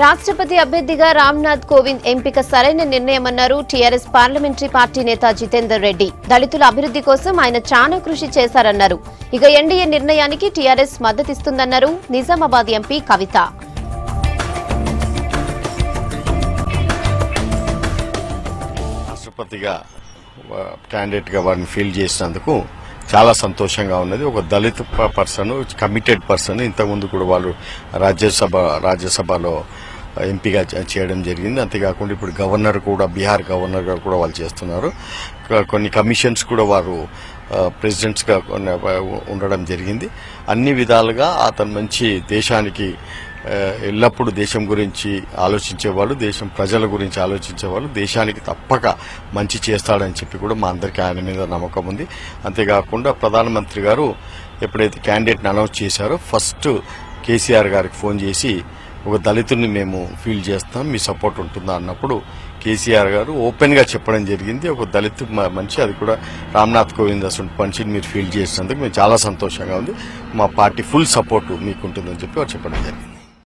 రాష్ట్రపతి అభ్యర్థిగా రామ్నాథ్ కోవింద్ ఎంపిక సరైన నిర్ణయమన్నారు టీఆర్ఎస్ పార్లమెంటరీ పార్టీ నేత జితేందర్ రెడ్డి. దళితుల అభివృద్ధి కోసం ఆయన చాలా కృషి చేశారన్నారు. ఇక ఎన్డీఏ నిర్ణయానికి టీఆర్ఎస్ మద్దతిస్తుందన్నారు నిజామాబాద్ ఎంపీ కవిత. రాష్ట్రపతిగా క్యాండిడేట్ గా వారిని ఫీల్ చేసినందుకు చాలా సంతోషంగా ఉన్నది. ఒక దళిత పర్సన్, కమిటెడ్ పర్సన్, ఇంతకుముందు కూడా వాళ్ళు రాజ్యసభలో ఎంపీగా చేయడం జరిగింది. అంతేకాకుండా ఇప్పుడు గవర్నర్ కూడా, బీహార్ గవర్నర్ గా కూడా వాళ్ళు చేస్తున్నారు. కొన్ని కమిషన్స్ కూడా వారు ప్రెసిడెంట్స్ గా ఉండడం జరిగింది. అన్ని విధాలుగా అతను మంచి దేశానికి ఎల్లప్పుడూ దేశం గురించి ఆలోచించేవాళ్ళు, దేశం ప్రజల గురించి ఆలోచించేవాళ్ళు, దేశానికి తప్పక మంచి చేస్తాడని చెప్పి కూడా మా అందరికీ ఆయన మీద నమ్మకం ఉంది. అంతేకాకుండా ప్రధానమంత్రి గారు ఎప్పుడైతే క్యాండిడేట్ని అనౌన్స్ చేశారో ఫస్ట్ కేసీఆర్ గారికి ఫోన్ చేసి ఒక దళితుడిని మేము ఫీల్ చేస్తాం, మీ సపోర్ట్ ఉంటుందా అన్నప్పుడు కేసీఆర్ గారు ఓపెన్ గా చెప్పడం జరిగింది. ఒక దళిత మనిషి, అది కూడా రామ్నాథ్ కోవింద్ అసలు మనిషిని మీరు ఫీల్ చేసినందుకు మేము చాలా సంతోషంగా ఉంది, మా పార్టీ ఫుల్ సపోర్ట్ మీకు ఉంటుందని చెప్పి వారు చెప్పడం జరిగింది.